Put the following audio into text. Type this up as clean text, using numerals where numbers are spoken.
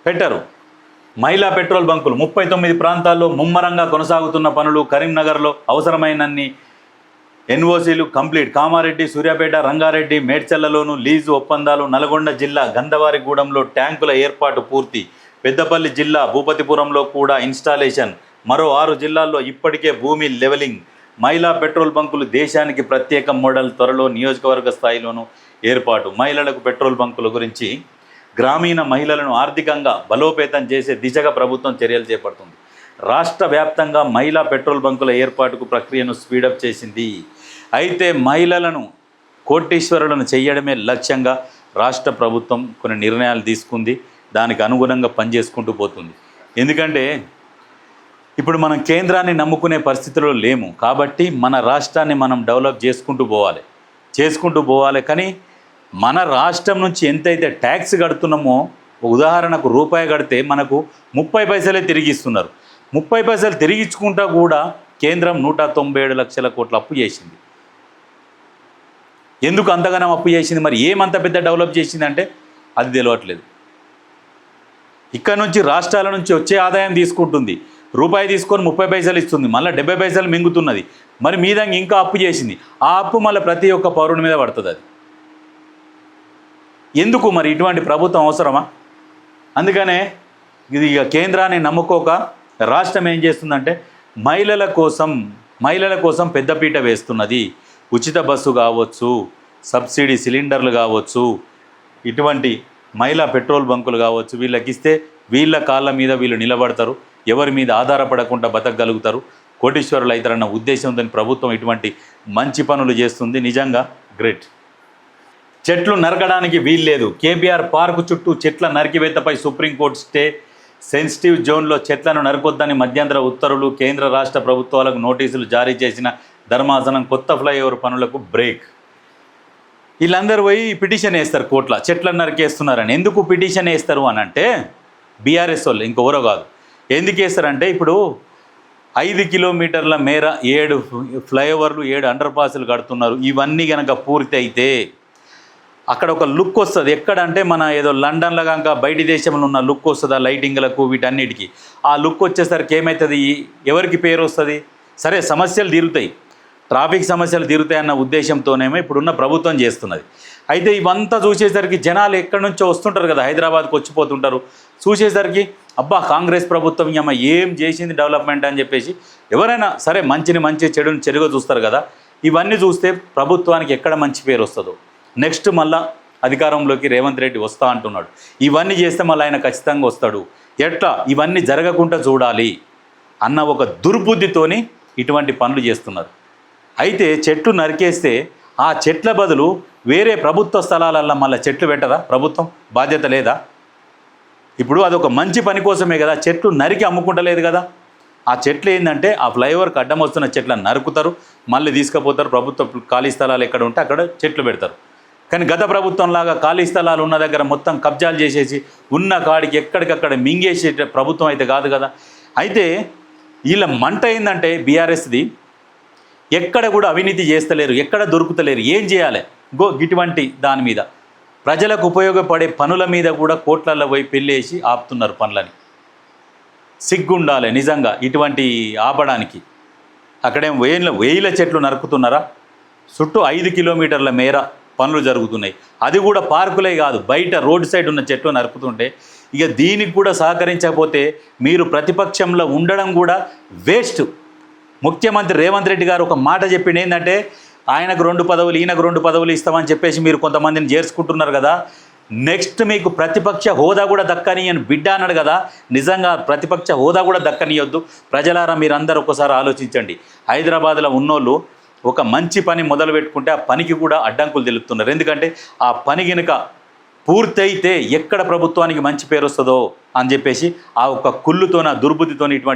పెట్టరు. మహిళా పెట్రోల్ బంకులు 39 ప్రాంతాల్లో ముమ్మరంగా కొనసాగుతున్న పనులు. కరీంనగర్లో అవసరమైనన్ని ఎన్ఓసీలు కంప్లీట్. కామారెడ్డి, సూర్యాపేట, రంగారెడ్డి, మేడ్చల్లలోనూ లీజు ఒప్పందాలు. నల్గొండ జిల్లా గంధవారిగూడెంలో ట్యాంకుల ఏర్పాటు పూర్తి. పెద్దపల్లి జిల్లా భూపతిపురంలో కూడా ఇన్స్టాలేషన్. మరో 6 జిల్లాల్లో ఇప్పటికే భూమి లెవెలింగ్. మహిళా పెట్రోల్ బంకులు దేశానికి ప్రత్యేక మోడల్. త్వరలో నియోజకవర్గ స్థాయిలోనూ ఏర్పాటు. మహిళలకు పెట్రోల్ బంకుల గురించి గ్రామీణ మహిళలను ఆర్థికంగా బలోపేతం చేసే దిశగా ప్రభుత్వం చర్యలు చేపడుతుంది. రాష్ట్ర వ్యాప్తంగా మహిళా పెట్రోల్ బంకుల ఏర్పాటుకు ప్రక్రియను స్పీడప్ చేసింది. అయితే మహిళలను కోటీశ్వరులను చేయడమే లక్ష్యంగా రాష్ట్ర ప్రభుత్వం కొన్ని నిర్ణయాలు తీసుకుంది. దానికి అనుగుణంగా పనిచేసుకుంటూ పోతుంది. ఎందుకంటే ఇప్పుడు మనం కేంద్రాన్ని నమ్ముకునే పరిస్థితిలో లేము. కాబట్టి మన రాష్ట్రాన్ని మనం డెవలప్ చేసుకుంటూ పోవాలి. కానీ మన రాష్ట్రం నుంచి ఎంతైతే ట్యాక్స్ కడుతున్నామో, ఉదాహరణకు రూపాయి కడితే మనకు 30 పైసలే తిరిగి ఇస్తున్నారు. 30 పైసలు తిరిగిచ్చుకుంటా కూడా కేంద్రం 197 లక్షల కోట్ల అప్పు చేసింది. ఎందుకు అంతగానం అప్పు చేసింది? మరి ఏమంత పెద్ద డెవలప్ చేసిందంటే అది తెలియట్లేదు. ఇక్కడ నుంచి రాష్ట్రాల నుంచి వచ్చే ఆదాయం తీసుకుంటుంది. రూపాయి తీసుకొని 30 పైసలు ఇస్తుంది, మళ్ళీ 70 పైసలు మింగుతున్నది. మరి మీదంగా ఇంకా అప్పు చేసింది. ఆ అప్పు మళ్ళీ ప్రతి ఒక్క పౌరుని మీద పడుతుంది. అది ఎందుకు మరి? ఇటువంటి ప్రభుత్వం అవసరమా? అందుకనే ఇది ఇక కేంద్రాన్ని నమ్ముకోక రాష్ట్రం ఏం చేస్తుందంటే మహిళల కోసం పెద్దపీట వేస్తున్నది. ఉచిత బస్సు కావచ్చు, సబ్సిడీ సిలిండర్లు కావచ్చు, ఇటువంటి మహిళా పెట్రోల్ బంకులు కావచ్చు, వీళ్ళకి ఇస్తే వీళ్ళ కాళ్ళ మీద వీళ్ళు నిలబడతారు. ఎవరి మీద ఆధారపడకుండా బతకగలుగుతారు. కోటీశ్వరులు అవుతారన్న ఉద్దేశంతో ప్రభుత్వం ఇటువంటి మంచి పనులు చేస్తుంది. నిజంగా గ్రేట్. చెట్లు నరకడానికి వీల్లేదు. కేబీఆర్ పార్కు చుట్టూ చెట్ల నరికివేతపై సుప్రీంకోర్టు స్టే. సెన్సిటివ్ జోన్లో చెట్లను నరకొద్దని మధ్యంతర ఉత్తర్వులు. కేంద్ర రాష్ట్ర ప్రభుత్వాలకు నోటీసులు జారీ చేసిన ధర్మాసనం. కొత్త ఫ్లైఓవర్ పనులకు బ్రేక్. వీళ్ళందరూ పోయి పిటిషన్ వేస్తారు కోర్టులో, చెట్లను నరికేస్తున్నారని. ఎందుకు పిటిషన్ వేస్తారు అని అంటే బీఆర్ఎస్ వాళ్ళు, ఇంకెవరో కాదు. ఎందుకు వేస్తారంటే ఇప్పుడు 5 కిలోమీటర్ల మేర 7 ఫ్లైఓవర్లు, 7 అండర్ పాస్లు కడుతున్నారు. ఇవన్నీ కనుక పూర్తి అయితే అక్కడ ఒక లుక్ వస్తుంది. ఎక్కడంటే మన ఏదో లండన్లో కనుక బయటి దేశంలో ఉన్న లుక్ వస్తుంది ఆ లైటింగ్లకు వీటన్నిటికీ. ఆ లుక్ వచ్చేసరికి ఏమవుతుంది? ఎవరికి పేరు వస్తుంది? సరే, సమస్యలు తీరుతాయి, ట్రాఫిక్ సమస్యలు తీరుతాయి అన్న ఉద్దేశంతోనేమో ఇప్పుడున్న ప్రభుత్వం చేస్తున్నది. అయితే ఇవంతా చూసేసరికి జనాలు ఎక్కడి నుంచో వస్తుంటారు కదా, హైదరాబాద్కి వచ్చిపోతుంటారు. చూసేసరికి అబ్బా కాంగ్రెస్ ప్రభుత్వం ఏం చేసింది డెవలప్మెంట్ అని చెప్పేసి ఎవరైనా సరే మంచి చెడుని చెడుగా చూస్తారు కదా. ఇవన్నీ చూస్తే ప్రభుత్వానికి ఎక్కడ మంచి పేరు వస్తుందో. నెక్స్ట్ మళ్ళా అధికారంలోకి రేవంత్ రెడ్డి వస్తా అంటున్నాడు. ఇవన్నీ చేస్తే మళ్ళీ ఆయన ఖచ్చితంగా వస్తాడు. ఎట్లా ఇవన్నీ జరగకుండా చూడాలి అన్న ఒక దుర్బుద్ధితోని ఇటువంటి పనులు చేస్తున్నారు. అయితే చెట్లు నరికేస్తే ఆ చెట్ల బదులు వేరే ప్రభుత్వ స్థలాలల్లో మళ్ళీ చెట్లు పెట్టరా ప్రభుత్వం? బాధ్యత లేదా? ఇప్పుడు అదొక మంచి పని కోసమే కదా, చెట్లు నరికి అమ్ముకుంటలేదు కదా. ఆ చెట్లు ఏంటంటే ఆ ఫ్లైఓవర్కి అడ్డం వస్తున్న చెట్లను నరుకుతారు, మళ్ళీ తీసుకుపోతారు. ప్రభుత్వ ఖాళీ స్థలాలు ఎక్కడ ఉంటే అక్కడ చెట్లు పెడతారు. కానీ గత ప్రభుత్వంలాగా ఖాళీ స్థలాలు ఉన్న దగ్గర మొత్తం కబ్జాలు చేసేసి ఉన్న కాడికి ఎక్కడికక్కడ మింగేసే ప్రభుత్వం అయితే కాదు కదా. అయితే వీళ్ళ మంట ఏంటంటే బీఆర్ఎస్ది ఎక్కడ కూడా అవినీతి చేస్తలేరు, ఎక్కడ దొరుకుతలేరు. ఏం చేయాలి? ఇటువంటి దాని మీద ప్రజలకు ఉపయోగపడే పనుల మీద కూడా కోట్లల్లో పోయి పెళ్ళేసి ఆపుతున్నారు పనులని. సిగ్గుండాలి నిజంగా ఇటువంటి ఆపడానికి. అక్కడేం వేల చెట్లు నరుకుతున్నారా? చుట్టూ 5 కిలోమీటర్ల మేర పనులు జరుగుతున్నాయి. అది కూడా పార్కులే కాదు, బయట రోడ్ సైడ్ ఉన్న చెట్లు నరుకుతుంటే ఇక దీనికి కూడా సహకరించకపోతే మీరు ప్రతిపక్షంలో ఉండడం కూడా వేస్ట్. ముఖ్యమంత్రి రేవంత్ రెడ్డి గారు ఒక మాట చెప్పింది ఏంటంటే ఆయనకు 2 పదవులు ఈయనకు 2 పదవులు ఇస్తామని చెప్పేసి మీరు కొంతమందిని చేర్చుకుంటున్నారు కదా. నెక్స్ట్ మీకు ప్రతిపక్ష హోదా కూడా దక్కనియని బిడ్డ అన్నాడు కదా. నిజంగా ప్రతిపక్ష హోదా కూడా దక్కనియొద్దు. ప్రజలారా మీరందరూ ఒకసారి ఆలోచించండి. హైదరాబాద్లో ఉన్నోళ్ళు ఒక మంచి పని మొదలు పెట్టుకుంటే ఆ పనికి కూడా అడ్డంకులు తెలుపుతున్నారు. ఎందుకంటే ఆ పని కనుక పూర్తయితే ఎక్కడ ప్రభుత్వానికి మంచి పేరు వస్తుందో అని చెప్పేసి ఆ ఒక కుళ్ళుతోన దుర్బుద్ధితో ఇటువంటి